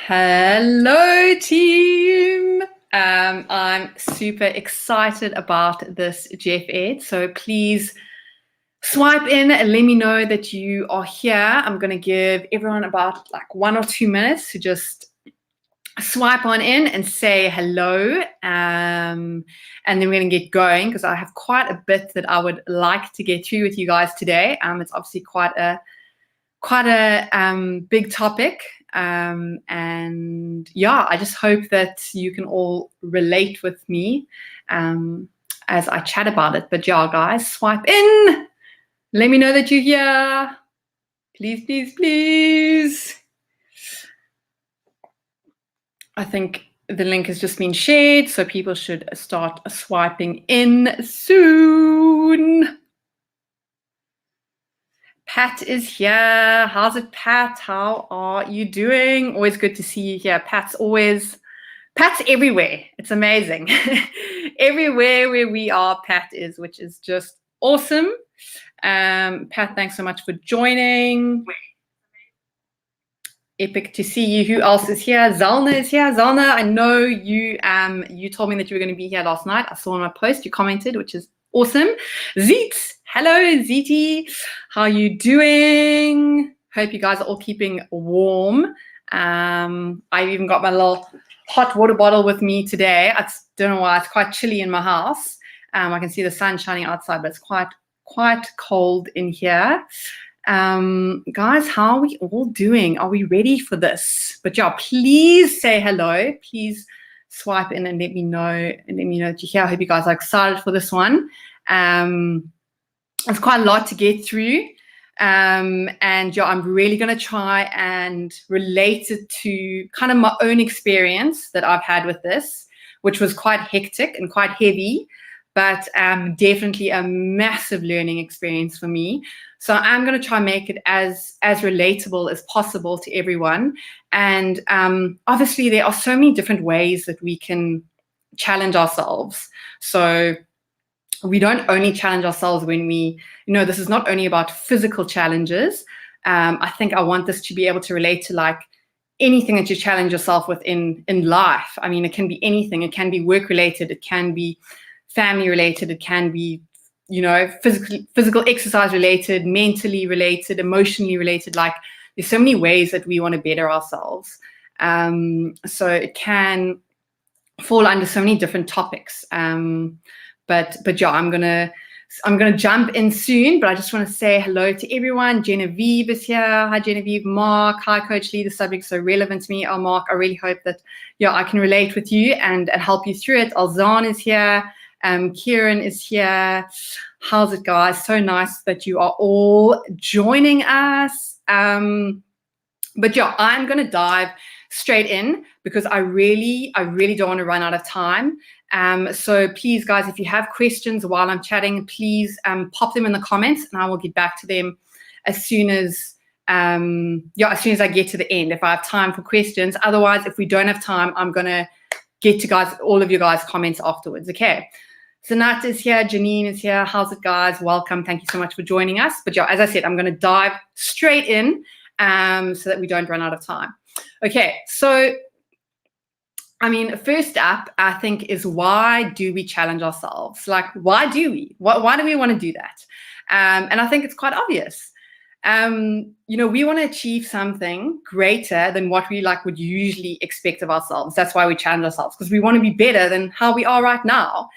Hello, team. I'm super excited about this Jeff Ed. So please swipe in and let me know that you are here. I'm going to give everyone about like 1 or 2 minutes to just swipe on in and say hello. And then we're going to get going because I have quite a bit that I would like to get through with you guys today. It's obviously quite a big topic. And yeah, I just hope that you can all relate with me as I chat about it. But yeah, guys, swipe in. Let me know that you're here. Please, please, please. I think the link has just been shared, so people should start swiping in soon. Pat is here. How's it, Pat? How are you doing? Always good to see you here. Pat's everywhere. It's amazing. Everywhere where we are, Pat is, which is just awesome. Pat, thanks so much for joining. Epic to see you. Who else is here? Zalna is here. Zalna, I know you told me that you were going to be here last night. I saw on my post, you commented, which is awesome. Zeet, hello Zeety. How are you doing? Hope you guys are all keeping warm. I've even got my little hot water bottle with me today. I don't know why, it's quite chilly in my house. I can see the sun shining outside, but it's quite cold in here. Guys, how are we all doing? Are we ready for this? But yeah, please say hello. Please swipe in and let me know that you're here. I hope you guys are excited for this one. It's quite a lot to get through. And yeah, I'm really going to try and relate it to kind of my own experience that I've had with this, which was quite hectic and quite heavy, but definitely a massive learning experience for me. So I'm going to try and make it as relatable as possible to everyone. And obviously, there are so many different ways that we can challenge ourselves. So we don't only challenge ourselves when this is not only about physical challenges. I think I want this to be able to relate to like anything that you challenge yourself with in life. I mean, it can be anything. It can be work related. It can be family related. It can be physical exercise related, mentally related, emotionally related. Like there's so many ways that we want to better ourselves. So it can fall under so many different topics. But yeah, I'm gonna jump in soon. But I just want to say hello to everyone. Genevieve is here. Hi, Genevieve. Mark. Hi, Coach Lee. The subject's so relevant to me. Oh, Mark, I really hope that I can relate with you and help you through it. Alzan is here. Kieran is here. How's it, guys? So nice that you are all joining us. But yeah, I'm going to dive straight in because I really don't want to run out of time. So please, guys, if you have questions while I'm chatting, please pop them in the comments and I will get back to them as soon as I get to the end, if I have time for questions. Otherwise, if we don't have time, I'm going to get to all of you guys' comments afterwards. Okay. Sanat is here. Janine is here. How's it, guys? Welcome. Thank you so much for joining us. But yeah, as I said, I'm going to dive straight in so that we don't run out of time. Okay. So, I mean, first up, I think, is why do we challenge ourselves? Like, why do we? Why do we want to do that? And I think it's quite obvious. We want to achieve something greater than what we would usually expect of ourselves. That's why we challenge ourselves, because we want to be better than how we are right now.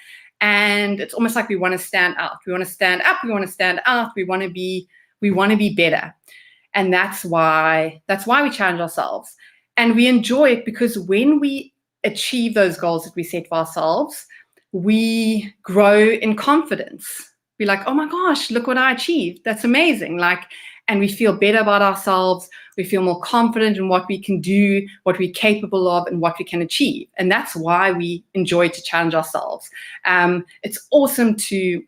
And it's almost like we want to stand out. We want to stand up. We want to stand out. We want to be better. And that's why we challenge ourselves. And we enjoy it because when we achieve those goals that we set for ourselves, we grow in confidence. We're like, oh my gosh, look what I achieved. That's amazing. And we feel better about ourselves. We feel more confident in what we can do, what we're capable of, and what we can achieve. And that's why we enjoy to challenge ourselves. It's awesome to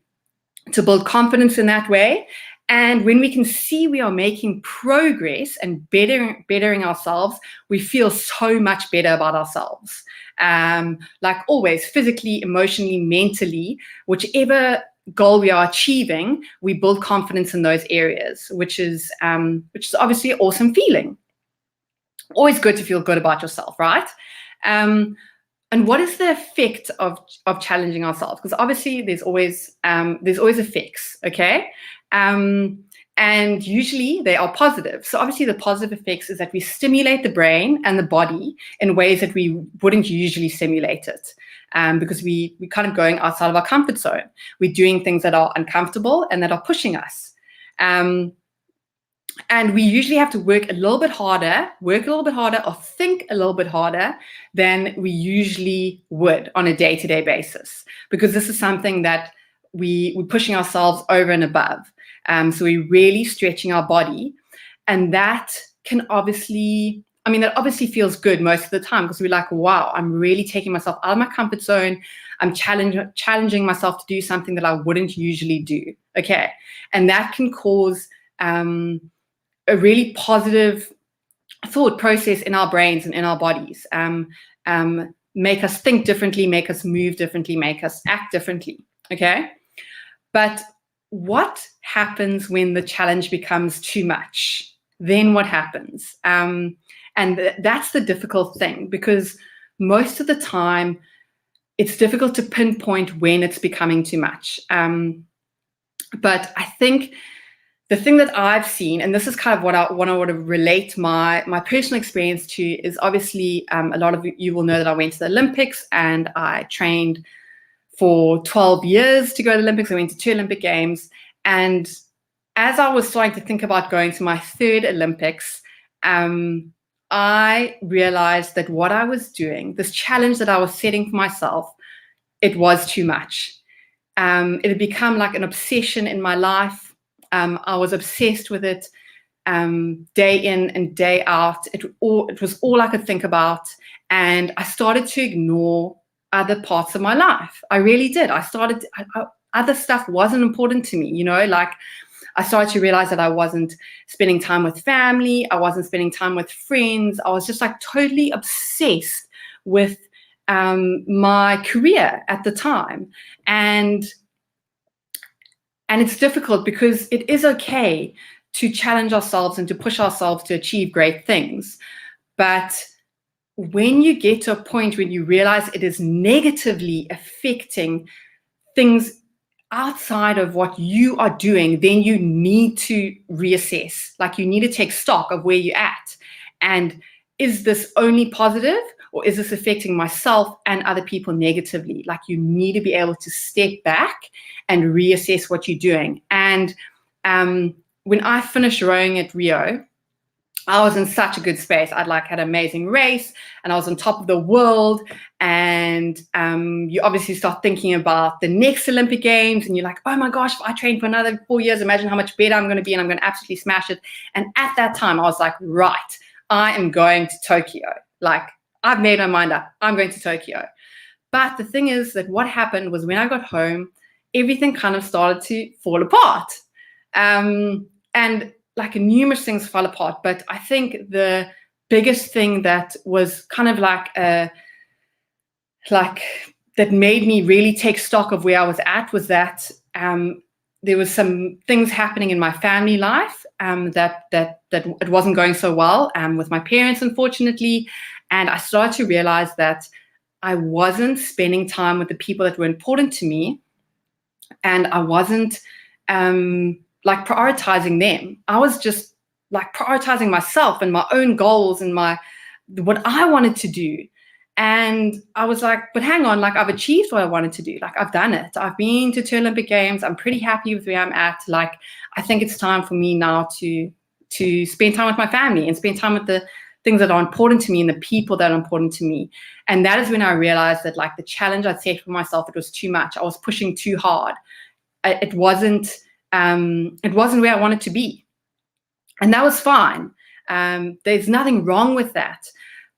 build confidence in that way. And when we can see we are making progress and bettering ourselves, we feel so much better about ourselves. Like always, physically, emotionally, mentally, whichever goal we are achieving, we build confidence in those areas, which is obviously an awesome feeling. Always good to feel good about yourself, right? And what is the effect of challenging ourselves? Because obviously there's always effects, okay? And usually they are positive. So obviously the positive effects is that we stimulate the brain and the body in ways that we wouldn't usually stimulate it, because we're kind of going outside of our comfort zone. We're doing things that are uncomfortable and that are pushing us. And we usually have to work a little bit harder, or think a little bit harder than we usually would on a day-to-day basis, because this is something that we're pushing ourselves over and above. So we're really stretching our body. And that can obviously, that obviously feels good most of the time, because we're like, wow, I'm really taking myself out of my comfort zone. I'm challenging myself to do something that I wouldn't usually do. Okay. And that can cause a really positive thought process in our brains and in our bodies, make us think differently, make us move differently, make us act differently, okay? But what happens when the challenge becomes too much? Then what happens? And that's the difficult thing, because most of the time it's difficult to pinpoint when it's becoming too much. But I think the thing that I've seen, and this is kind of what I want to relate my personal experience to, is obviously a lot of you will know that I went to the Olympics and I trained for 12 years to go to the Olympics. I went to 2 Olympic Games. And as I was starting to think about going to my 3rd Olympics, I realized that what I was doing, this challenge that I was setting for myself, it was too much. It had become like an obsession in my life. I was obsessed with it day in and day out. It was all I could think about. And I started to ignore other parts of my life. I really did. Other stuff wasn't important to me, like I started to realize that I wasn't spending time with family. I wasn't spending time with friends. I was just like totally obsessed with my career at the time. And it's difficult, because it is okay to challenge ourselves and to push ourselves to achieve great things. But when you get to a point when you realize it is negatively affecting things outside of what you are doing, then you need to reassess. Like, you need to take stock of where you're at. And is this only positive, or is this affecting myself and other people negatively? Like, you need to be able to step back and reassess what you're doing. And when I finished rowing at Rio, I was in such a good space. I'd had an amazing race, and I was on top of the world. And you obviously start thinking about the next Olympic Games, and you're like, oh my gosh, if I train for another 4 years, imagine how much better I'm going to be, and I'm going to absolutely smash it. And at that time, I was like, right, I am going to Tokyo. Like, I've made my mind up. I'm going to Tokyo. But the thing is that what happened was, when I got home, everything kind of started to fall apart. And numerous things fell apart. But I think the biggest thing that was kind of that made me really take stock of where I was at was that there was some things happening in my family life that it wasn't going so well with my parents, unfortunately. And I started to realize that I wasn't spending time with the people that were important to me, and I wasn't prioritizing them. I was just prioritizing myself and my own goals and what I wanted to do. And I was like, but hang on, I've achieved what I wanted to do. I've done it. I've been to 2 Olympic Games. I'm pretty happy with where I'm at. I think it's time for me now to spend time with my family and spend time with the things that are important to me and the people that are important to me. And that is when I realized that the challenge I'd set for myself, it was too much. I was pushing too hard. It wasn't where I wanted to be. And that was fine. There's nothing wrong with that.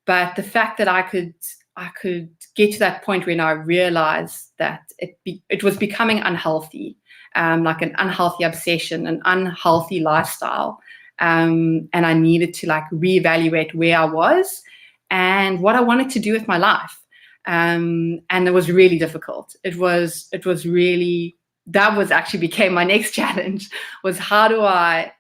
But the fact that I could get to that point when I realized that it was becoming unhealthy, an unhealthy obsession, an unhealthy lifestyle. And I needed to reevaluate where I was and what I wanted to do with my life. And it was really difficult. It was really, that was actually became my next challenge, was how do I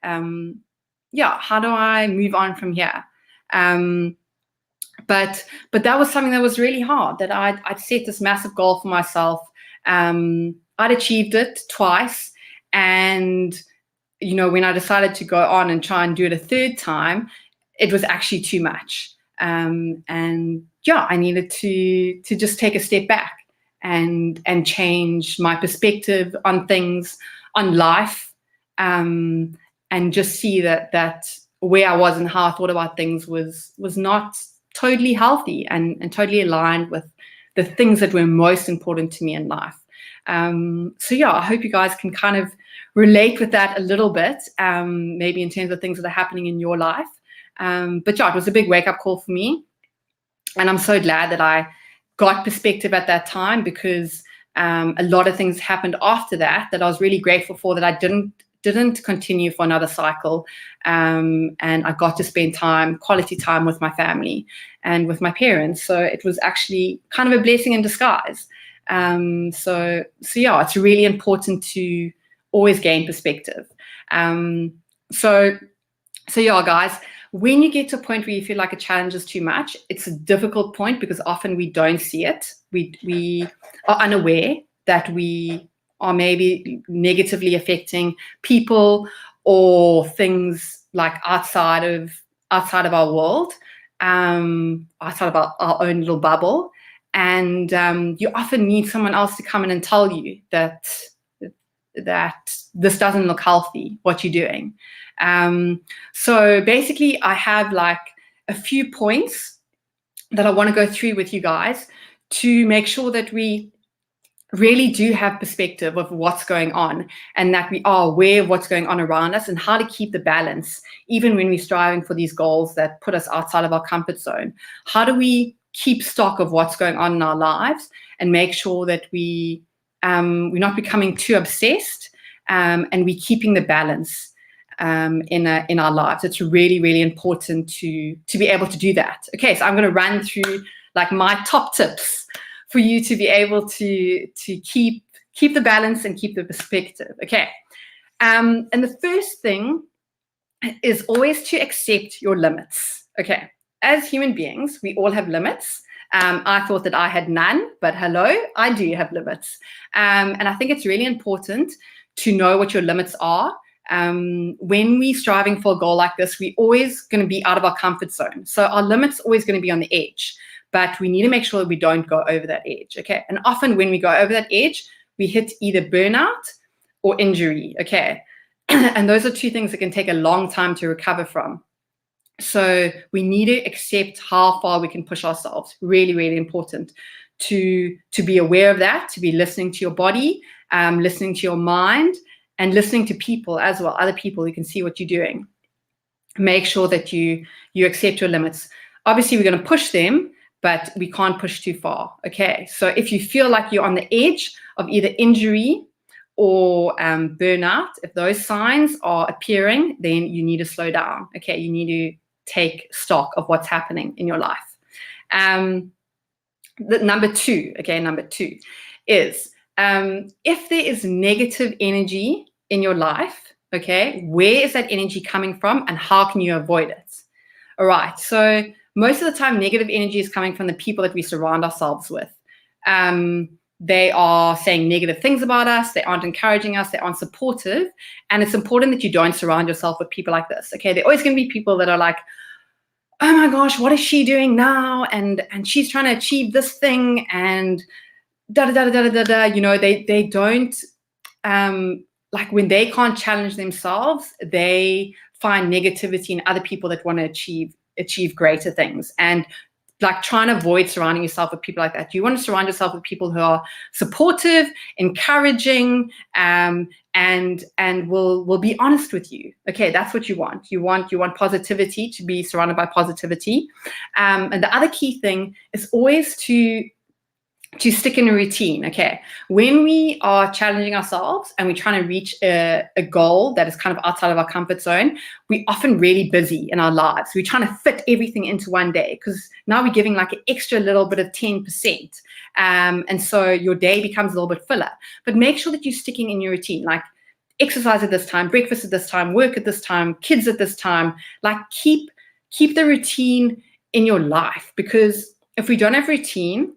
move on from here? But that was something that was really hard, that I'd set this massive goal for myself. I'd achieved it twice. And, when I decided to go on and try and do it a third time, it was actually too much. And I needed to just take a step back and change my perspective on things, on life, and just see that where I was and how I thought about things was not totally healthy and totally aligned with the things that were most important to me in life. I hope you guys can kind of relate with that a little bit, maybe in terms of things that are happening in your life. It was a big wake-up call for me. And I'm so glad that I got perspective at that time, because a lot of things happened after that I was really grateful for, that I didn't continue for another cycle. And I got to spend quality time with my family and with my parents. So it was actually kind of a blessing in disguise. It's really important to always gain perspective. Guys, when you get to a point where you feel like a challenge is too much, it's a difficult point, because often we don't see it. We are unaware that we are maybe negatively affecting people or things like outside of our world, outside of our own little bubble. And you often need someone else to come in and tell you that this doesn't look healthy, what you're doing. So basically, I have like a few points that I want to go through with you guys to make sure that we really do have perspective of what's going on, and that we are aware of what's going on around us, and how to keep the balance, even when we're striving for these goals that put us outside of our comfort zone. How do we keep stock of what's going on in our lives and make sure that we're not becoming too obsessed, and we're keeping the balance in our lives? It's really, really important to be able to do that. Okay, so I'm going to run through like my top tips for you to be able to keep the balance and keep the perspective. Okay, and the first thing is always to accept your limits. Okay, as human beings, we all have limits. I thought that I had none, but hello, I do have limits. And I think it's really important to know what your limits are. When we're striving for a goal like this, we're always going to be out of our comfort zone. So our limit's always going to be on the edge, but we need to make sure that we don't go over that edge. Okay. And often when we go over that edge, we hit either burnout or injury. Okay. And those are two things that can take a long time to recover from. So we need to accept how far we can push ourselves. Really, really important to be aware of that, to be listening to your body, listening to your mind, and listening to people as well, other people who can see what you're doing. Make sure that you accept your limits. Obviously, we're going to push them, but we can't push too far. Okay, so if you feel like you're on the edge of either injury or burnout, if those signs are appearing, then you need to slow down. Okay, you need to take stock of what's happening in your life. Number two is if there is negative energy in your life, okay, where is that energy coming from and how can you avoid it? All right, so most of the time, negative energy is coming from the people that we surround ourselves with. They are saying negative things about us. They aren't encouraging us. They aren't supportive. And it's important that you don't surround yourself with people like this. Okay, there are always going to be people that are like, oh my gosh, what is she doing now? And she's trying to achieve this thing and You know, they don't like when they can't challenge themselves, they find negativity in other people that want to achieve greater things. And like trying to avoid surrounding yourself with people like that. You want to surround yourself with people who are supportive, encouraging, and will be honest with you. Okay, that's what you want. You want positivity, to be surrounded by positivity. And the other key thing is always to stick in a routine. Okay, when we are challenging ourselves and we're trying to reach a goal that is kind of outside of our comfort zone, we're often really busy in our lives. We're trying to fit everything into one day because now we're giving like an extra little bit of 10%. And so your day becomes a little bit fuller. But make sure that you're sticking in your routine, like exercise at this time, breakfast at this time, work at this time, kids at this time. Like keep keep the routine in your life, because if we don't have routine,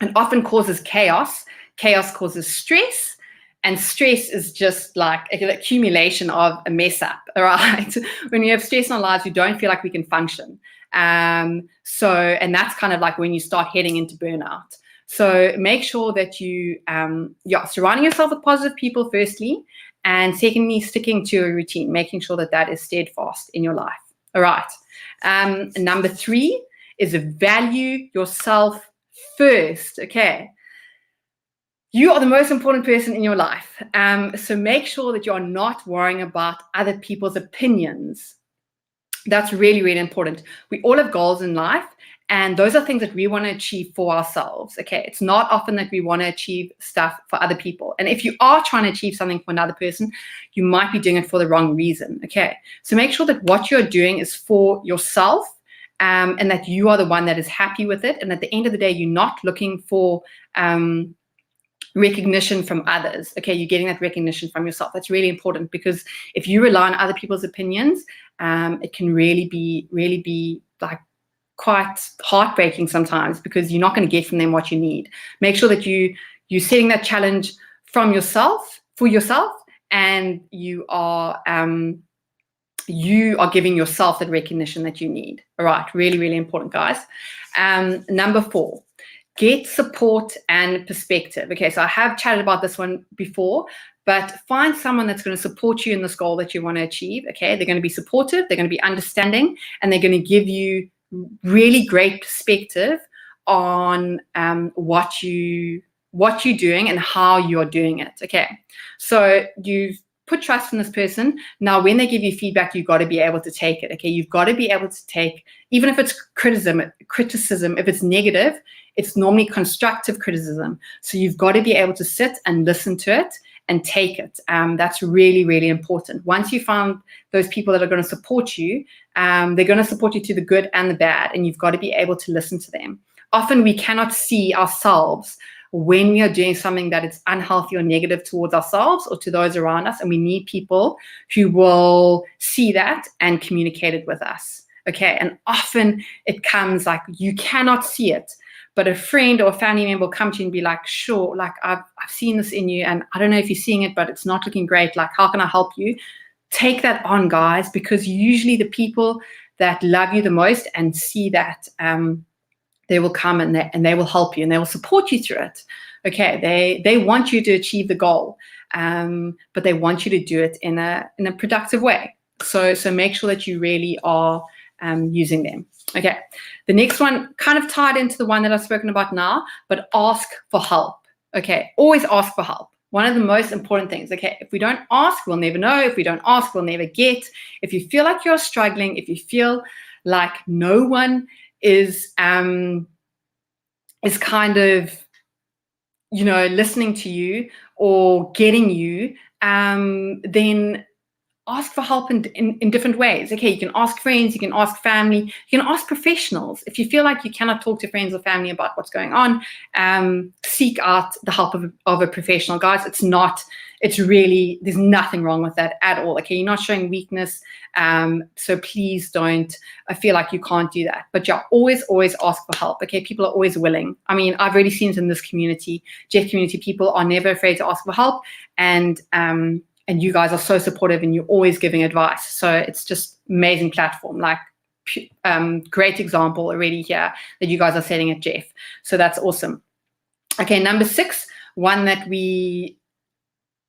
it often causes chaos. Chaos causes stress, and stress is just like an accumulation of a mess up, all right? When we have stress in our lives, we don't feel like we can function. And that's kind of like when you start heading into burnout. So make sure that you, surrounding yourself with positive people, firstly, and secondly, sticking to a routine, making sure that that is steadfast in your life. All right. Number 3 is value yourself first. Okay. You are the most important person in your life. So make sure that you're not worrying about other people's opinions. That's really, really important. We all have goals in life, and those are things that we want to achieve for ourselves. Okay. It's not often that we want to achieve stuff for other people. And if you are trying to achieve something for another person, you might be doing it for the wrong reason. Okay. So make sure that what you're doing is for yourself, and that you are the one that is happy with it. And at the end of the day, you're not looking for recognition from others. Okay, you're getting that recognition from yourself. That's really important, because if you rely on other people's opinions, it can really be like quite heartbreaking sometimes, because you're not going to get from them what you need. Make sure that you're setting that challenge from yourself, for yourself, and you are giving yourself the recognition that you need. All right, really, really important, guys. Number 4. Get support and perspective. Okay, so I have chatted about this one before, but find someone that's going to support you in this goal that you want to achieve. Okay, they're going to be supportive, they're going to be understanding, and they're going to give you really great perspective on what you're doing and how you're doing it. Okay, so you've put trust in this person. Now, when they give you feedback, you've got to be able to take it. Okay, you've got to be able to take, even if it's criticism, if it's negative, it's normally constructive criticism. So you've got to be able to sit and listen to it and take it. That's really, really important. Once you found those people that are going to support you, they're going to support you to the good and the bad, and you've got to be able to listen to them. Often we cannot see ourselves when we are doing something that is unhealthy or negative towards ourselves or to those around us, and we need people who will see that and communicate it with us. Okay, and often it comes like you cannot see it, but a friend or a family member will come to you and be like, sure, like I've seen this in you, and I don't know if you're seeing it, but it's not looking great. Like, how can I help you? Take that on, guys, because usually the people that love you the most and see that, they will come and they will help you and they will support you through it. Okay, they want you to achieve the goal, but they want you to do it in a productive way. So make sure that you really are using them. Okay, the next one kind of tied into the one that I've spoken about now, but ask for help. Okay, always ask for help. One of the most important things. Okay, if we don't ask, we'll never know. If we don't ask, we'll never get. If you feel like you're struggling, if you feel like no one is kind of, listening to you or getting you, then ask for help in different ways. Okay, you can ask friends, you can ask family, you can ask professionals. If you feel like you cannot talk to friends or family about what's going on, seek out the help of a professional. Guys, there's nothing wrong with that at all. Okay, you're not showing weakness, so please don't feel like you can't do that. But yeah, always ask for help. Okay, people are always willing. I mean, I've already seen it in this community, Jeff community. People are never afraid to ask for help, and you guys are so supportive, and you're always giving advice. So it's just amazing platform. Like, great example already here that you guys are setting at Jeff. So that's awesome. Okay, number 6, one that we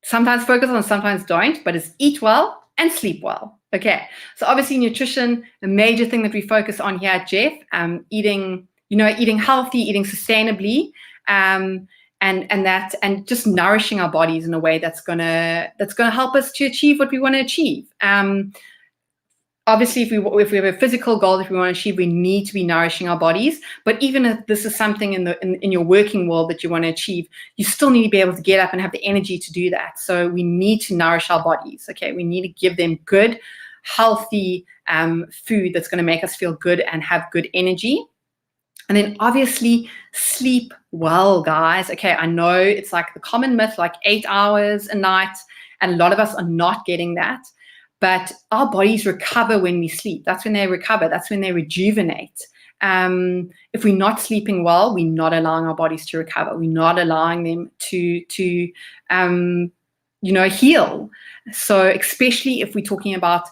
sometimes focus on, sometimes don't, but is eat well and sleep well. Okay, so obviously nutrition, a major thing that we focus on here at Jeff, eating healthy, eating sustainably, and just nourishing our bodies in a way that's gonna help us to achieve what we want to achieve. Obviously, if we have a physical goal that we want to achieve, we need to be nourishing our bodies. But even if this is something in your working world that you want to achieve, you still need to be able to get up and have the energy to do that. So we need to nourish our bodies. Okay, we need to give them good, healthy food that's going to make us feel good and have good energy. And then obviously sleep well, guys. Okay, I know it's like the common myth, like 8 hours a night, and a lot of us are not getting that. But our bodies recover when we sleep. That's when they recover. That's when they rejuvenate. If we're not sleeping well, we're not allowing our bodies to recover. We're not allowing them to heal. So especially if we're talking about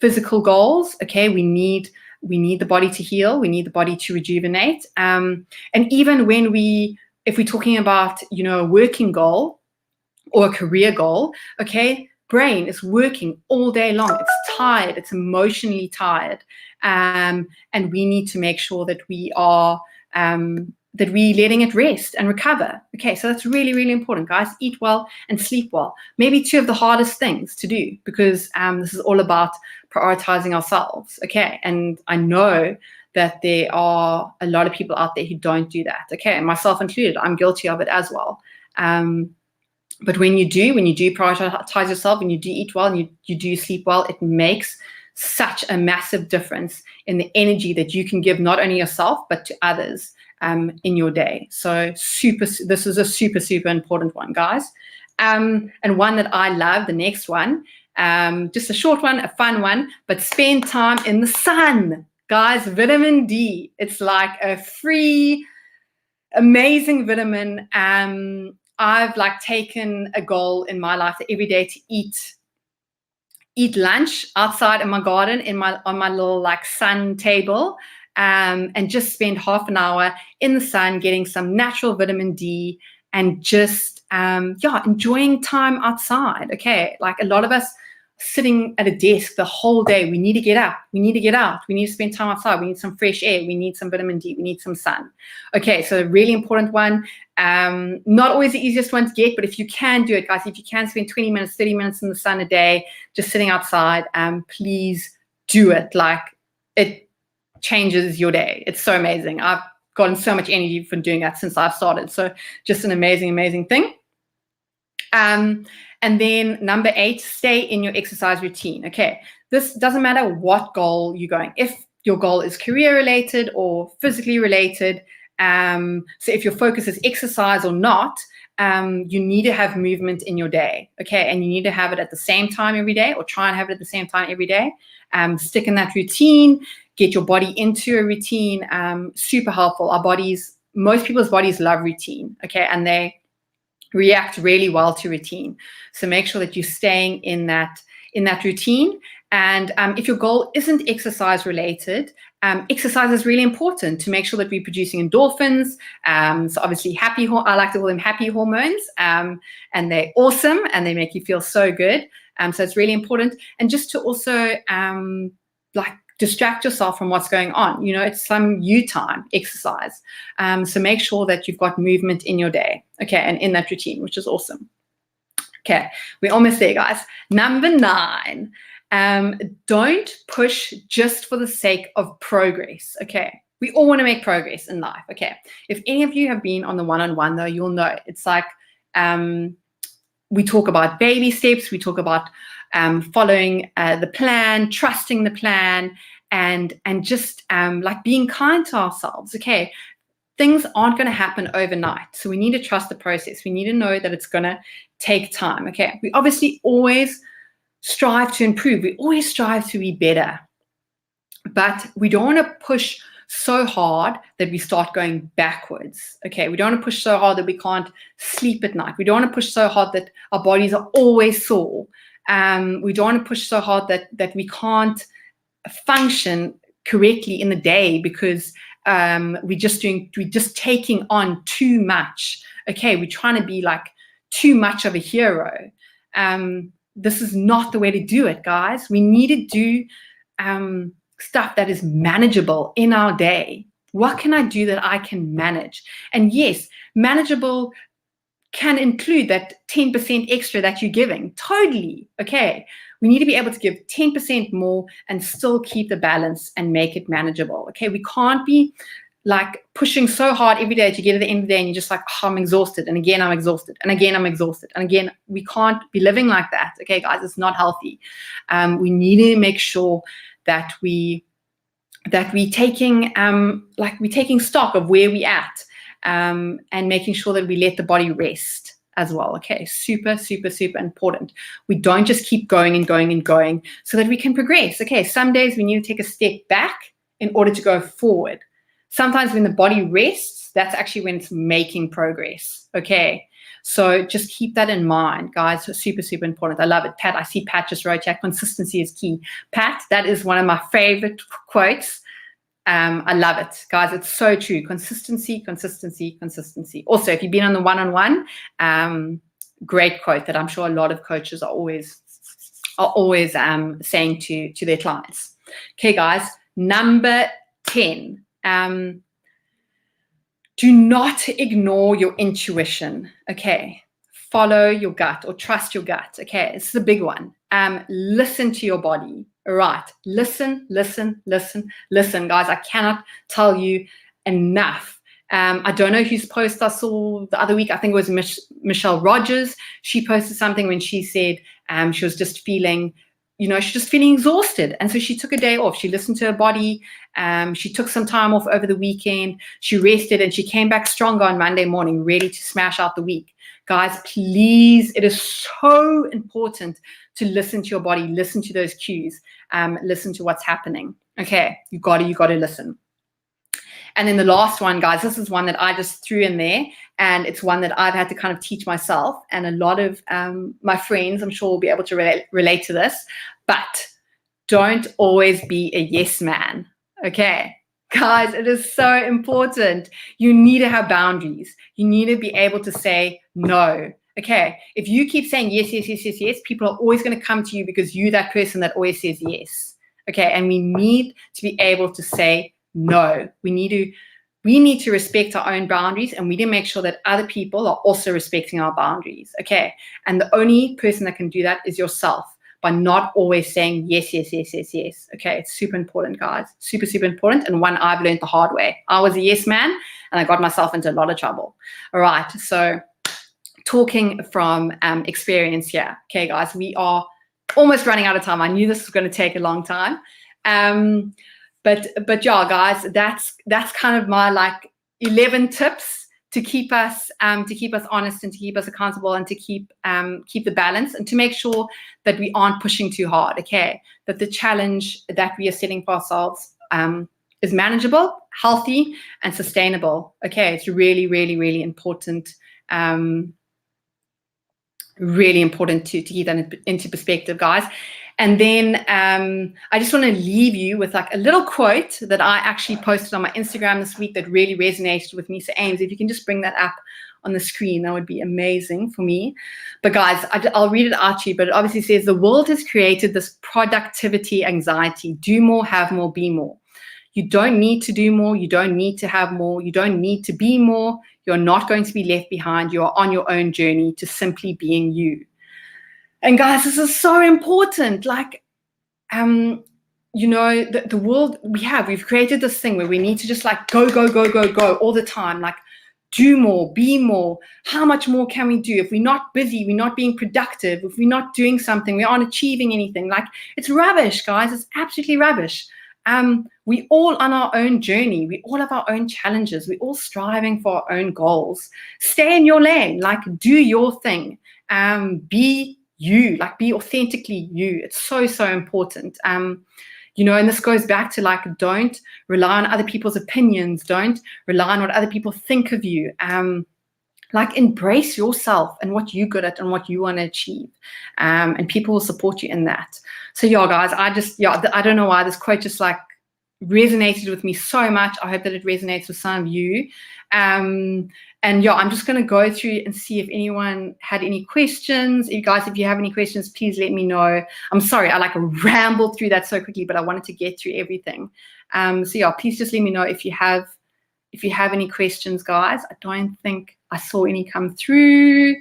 physical goals, okay, we need the body to heal. We need the body to rejuvenate. And even if we're talking about, a working goal or a career goal, okay, brain is working all day long. It's tired. It's emotionally tired. And we need to make sure that we are that we're letting it rest and recover. Okay, so that's really, really important, guys. Eat well and sleep well. Maybe two of the hardest things to do, because this is all about prioritizing ourselves. Okay, and I know that there are a lot of people out there who don't do that. Okay, myself included. I'm guilty of it as well. But when you do prioritize yourself, and you do eat well, and you do sleep well, it makes such a massive difference in the energy that you can give not only yourself but to others in your day. So this is a super, super important one, guys. And one that I love, the next one, just a short one, a fun one, but spend time in the sun. Guys, vitamin D. It's like a free, amazing vitamin. I've taken a goal in my life every day to eat lunch outside in my garden on my little sun table, and just spend half an hour in the sun getting some natural vitamin D and just enjoying time outside. Okay, a lot of us sitting at a desk the whole day. We need to get up. We need to get out. We need to spend time outside. We need some fresh air. We need some vitamin D. We need some sun. Okay, so a really important one. Not always the easiest one to get, but if you can do it, guys, if you can spend 20 minutes, 30 minutes in the sun a day, just sitting outside, please do it. It changes your day. It's so amazing. I've gotten so much energy from doing that since I've started. So just an amazing, amazing thing. And then number 8, stay in your exercise routine. Okay, this doesn't matter what goal you're going. If your goal is career related or physically related, so if your focus is exercise or not, you need to have movement in your day. Okay, and you need to have it at the same time every day, or try and have it at the same time every day. Stick in that routine. Get your body into a routine. Super helpful. Most people's bodies love routine. Okay, and they react really well to routine. So make sure that you're staying in that routine. And if your goal isn't exercise related, exercise is really important to make sure that we're producing endorphins. So obviously I like to call them happy hormones, and they're awesome and they make you feel so good. So it's really important. And just to also distract yourself from what's going on. It's some you time, exercise. So make sure that you've got movement in your day, okay, and in that routine, which is awesome. Okay, we're almost there, guys. Number 9, don't push just for the sake of progress, okay? We all want to make progress in life, okay? If any of you have been on the one-on-one, though, you'll know it's we talk about baby steps, we talk about following the plan, trusting the plan, and just being kind to ourselves. Okay, things aren't going to happen overnight, so we need to trust the process. We need to know that it's going to take time. Okay, we obviously always strive to improve. We always strive to be better, but we don't want to push so hard that we start going backwards. Okay, we don't want to push so hard that we can't sleep at night. We don't want to push so hard that our bodies are always sore. We don't want to push so hard that we can't function correctly in the day because we're just taking on too much. Okay, we're trying to be too much of a hero. This is not the way to do it, guys. We need to do stuff that is manageable in our day. What can I do that I can manage? And yes, manageable can include that 10% extra that you're giving. Totally. Okay. We need to be able to give 10% more and still keep the balance and make it manageable. Okay. We can't be pushing so hard every day to get to the end of the day and you're just I'm exhausted. And again, I'm exhausted. And again, I'm exhausted. And again, we can't be living like that. Okay, guys, it's not healthy. We need to make sure that we're taking stock of where we're at, and making sure that we let the body rest. as well. Okay, super, super, super important. We don't just keep going and going and going so that we can progress. Okay, some days we need to take a step back in order to go forward. Sometimes when the body rests, that's actually when it's making progress. Okay, so just keep that in mind, guys. Super, super important. I love it. Pat, I see Pat just wrote chat, consistency is key. Pat, that is one of my favorite quotes. I love it, guys. It's so true. Consistency, consistency, consistency. Also, if you've been on the one-on-one, great quote that I'm sure a lot of coaches are always saying to their clients. Okay, guys. Number 10. Do not ignore your intuition. Okay. Follow your gut or trust your gut. Okay. This is a big one. Listen to your body. All right. Listen, listen, listen, listen, guys. I cannot tell you enough. I don't know whose post I saw the other week. I think it was Michelle Rogers. She posted something when she said she was just feeling, she's just feeling exhausted. And so she took a day off. She listened to her body. She took some time off over the weekend. She rested and she came back stronger on Monday morning, ready to smash out the week. Guys, please, it is so important to listen to your body, listen to those cues, listen to what's happening. Okay, you got to listen. And then the last one, guys, this is one that I just threw in there, and it's one that I've had to kind of teach myself, and a lot of my friends, I'm sure, will be able to relate to this, but don't always be a yes man, okay? Guys, it is so important. You need to have boundaries. You need to be able to say no. Okay, if you keep saying yes, yes, yes, yes, yes, people are always going to come to you because you're that person that always says yes. Okay, and we need to be able to say no. We need to respect our own boundaries, and we need to make sure that other people are also respecting our boundaries. Okay, and the only person that can do that is yourself, by not always saying yes, yes, yes, yes, yes. Okay, it's super important, guys. Super, super important, and one I've learned the hard way. I was a yes man, and I got myself into a lot of trouble. All right, so talking from experience here. Okay, guys, we are almost running out of time. I knew this was going to take a long time. But yeah, guys, that's kind of my 11 tips to keep us honest and to keep us accountable and to keep the balance and to make sure that we aren't pushing too hard. Okay, that the challenge that we are setting for ourselves is manageable, healthy, and sustainable. Okay, it's really, really, really important. Really important to keep that into perspective, guys. And then I just want to leave you with a little quote that I actually posted on my Instagram this week that really resonated with me. So Ames, if you can just bring that up on the screen, that would be amazing for me. But guys, I'll read it out to you, but it obviously says, the world has created this productivity anxiety. Do more, have more, be more. You don't need to do more. You don't need to have more. You don't need to be more. You're not going to be left behind. You are on your own journey to simply being you. And guys, this is so important. The world we've created this thing where we need to just go, go, go, go, go all the time. Do more, be more. How much more can we do? If we're not busy, we're not being productive. If we're not doing something, we aren't achieving anything. It's rubbish, guys. It's absolutely rubbish. We all on our own journey. We all have our own challenges. We're all striving for our own goals. Stay in your lane. Do your thing. Be you. Be authentically you. It's so, so important. And this goes back to don't rely on other people's opinions. Don't rely on what other people think of you. Embrace yourself and what you're good at and what you want to achieve. And people will support you in that. So yeah, guys, I don't know why this quote just resonated with me so much. I hope that it resonates with some of you. And yeah, I'm just going to go through and see if anyone had any questions. If you have any questions, please let me know. I'm sorry, I rambled through that so quickly, but I wanted to get through everything. So yeah, please just let me know if you have any questions, guys. I don't think I saw any come through.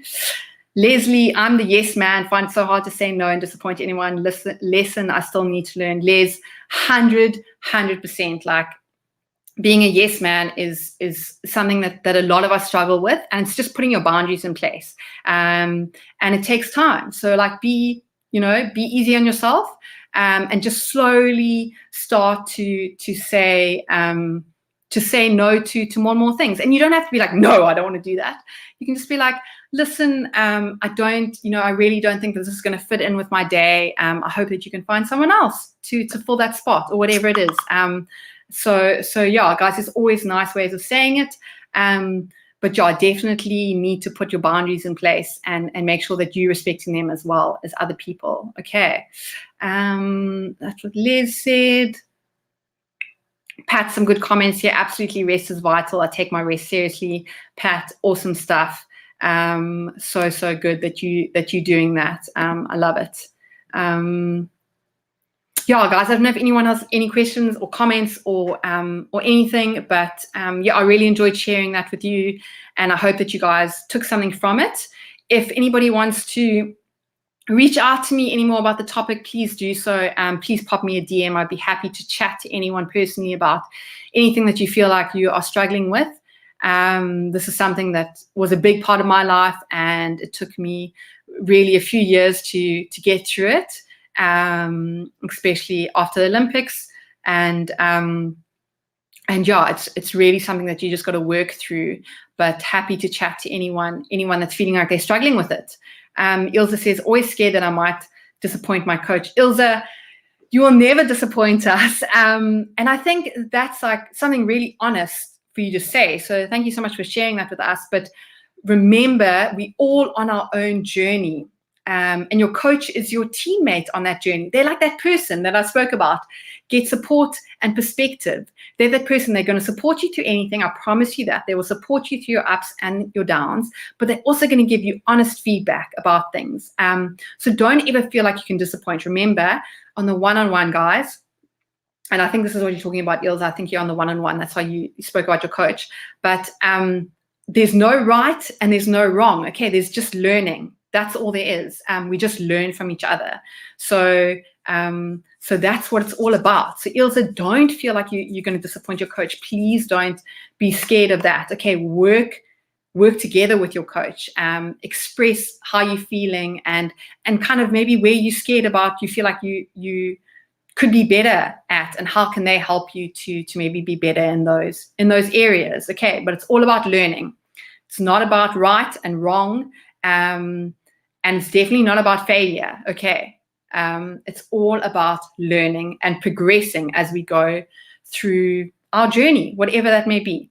Leslie, I'm the yes man. Find it so hard to say no and disappoint anyone. Lesson I still need to learn. Les, 100%. Being a yes man is something that a lot of us struggle with, and it's just putting your boundaries in place. And it takes time. So be easy on yourself, and just slowly start to say to say no to more and more things. And you don't have to be like, no, I don't want to do that. You can just be like, listen, I really don't think this is going to fit in with my day. I hope that you can find someone else to fill that spot or whatever it is. So yeah, guys, there's always nice ways of saying it. But yeah, definitely need to put your boundaries in place and make sure that you're respecting them as well as other people. Okay. That's what Liz said. Pat, some good comments here. Absolutely, rest is vital. I take my rest seriously. Pat, awesome stuff. So good that you're doing that. I love it. Yeah, guys, I don't know if anyone has any questions or comments or anything, but yeah, I really enjoyed sharing that with you, and I hope that you guys took something from it. If anybody wants to reach out to me any more about the topic, please do so. Please pop me a DM. I'd be happy to chat to anyone personally about anything that you feel like you are struggling with. This is something that was a big part of my life, and it took me really a few years to get through it, especially after the Olympics. And yeah, it's really something that you just got to work through, but happy to chat to anyone that's feeling like they're struggling with it. Ilza says, always scared that I might disappoint my coach. Ilza, you will never disappoint us. And I think that's like something really honest for you to say. So thank you so much for sharing that with us. But remember, we all on our own journey. And your coach is your teammate on that journey. They're like that person that I spoke about. Get support and perspective. They're that person. They're going to support you through anything. I promise you that. They will support you through your ups and your downs, but they're also going to give you honest feedback about things. So don't ever feel like you can disappoint. Remember, on the one-on-one, guys, and I think this is what you're talking about, Ilza. I think you're on the one-on-one. That's why you spoke about your coach. But there's no right and there's no wrong. Okay, there's just learning. That's all there is. We just learn from each other. So that's what it's all about. So Ilza, don't feel like you're going to disappoint your coach. Please don't be scared of that. Okay, work together with your coach. Express how you're feeling and kind of maybe where you're scared about, you feel like you could be better at, and how can they help you to maybe be better in those areas. Okay, but it's all about learning. It's not about right and wrong. And it's definitely not about failure, okay? It's all about learning and progressing as we go through our journey, whatever that may be.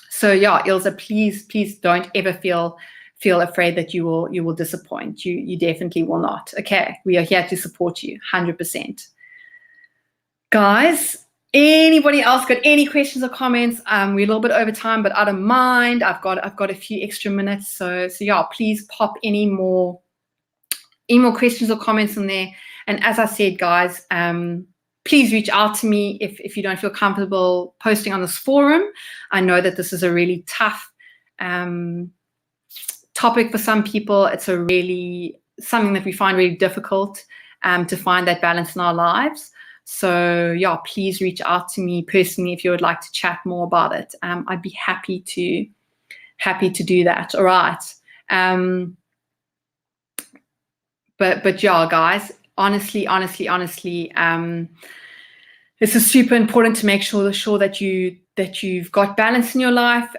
So yeah, Ilza, please don't ever feel afraid that you will disappoint. You definitely will not, okay? We are here to support you, 100%. Guys, anybody else got any questions or comments? We're a little bit over time, but I don't mind. I've got a few extra minutes. So yeah, please pop any more questions or comments in there. And as I said, guys, please reach out to me if you don't feel comfortable posting on this forum. I know that this is a really tough topic for some people. It's something that we find really difficult to find that balance in our lives. So yeah, please reach out to me personally if you would like to chat more about it. I'd be happy to do that. All right. But yeah, guys, honestly, this is super important to make sure that you've got balance in your life.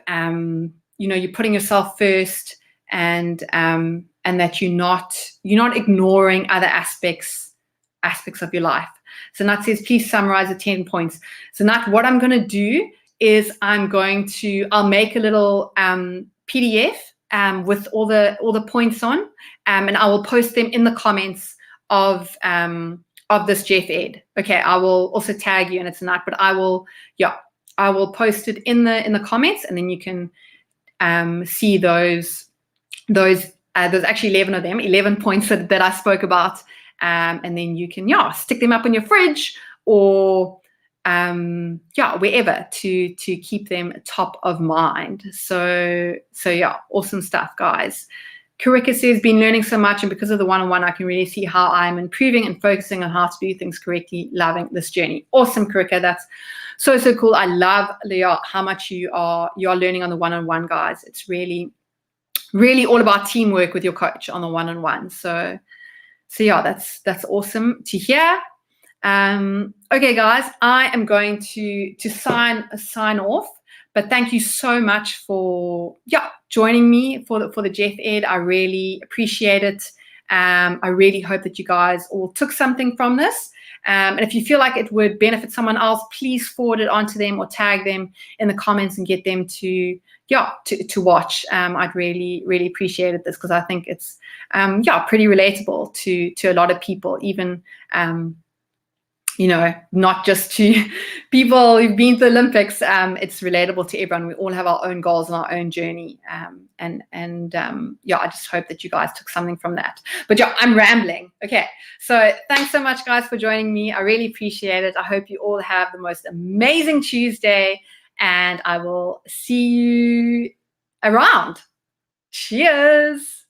You're putting yourself first, and that you're not ignoring other aspects of your life. So Nat says, please summarize the 10 points. So Nat, what I'm going to do is I'll make a little PDF with all the points on, and I will post them in the comments of this Jeff Ed. Okay, I will also tag you, and it's Nat, but I will post it in the comments, and then you can see those there's actually 11 of them, 11 points that I spoke about. And then you can, stick them up on your fridge or, wherever to keep them top of mind. So yeah, awesome stuff, guys. Karika says, been learning so much, and because of the one-on-one, I can really see how I'm improving and focusing on how to do things correctly. Loving this journey. Awesome, Karika. That's so cool. I love, Leah, how much you are learning on the one-on-one, guys. It's really, really all about teamwork with your coach on the one-on-one. So yeah, that's awesome to hear. Okay, guys, I am going to sign off. But thank you so much for joining me for the Jeff Ed. I really appreciate it. I really hope that you guys all took something from this. And if you feel like it would benefit someone else, please forward it on to them or tag them in the comments and get them to watch. I'd really appreciate this, because I think it's pretty relatable to a lot of people, even not just to people who've been to the Olympics. It's relatable to everyone. We all have our own goals and our own journey. I just hope that you guys took something from that. But I'm rambling. Okay, so thanks so much, guys, for joining me. I really appreciate it. I hope you all have the most amazing Tuesday, and I will see you around. Cheers.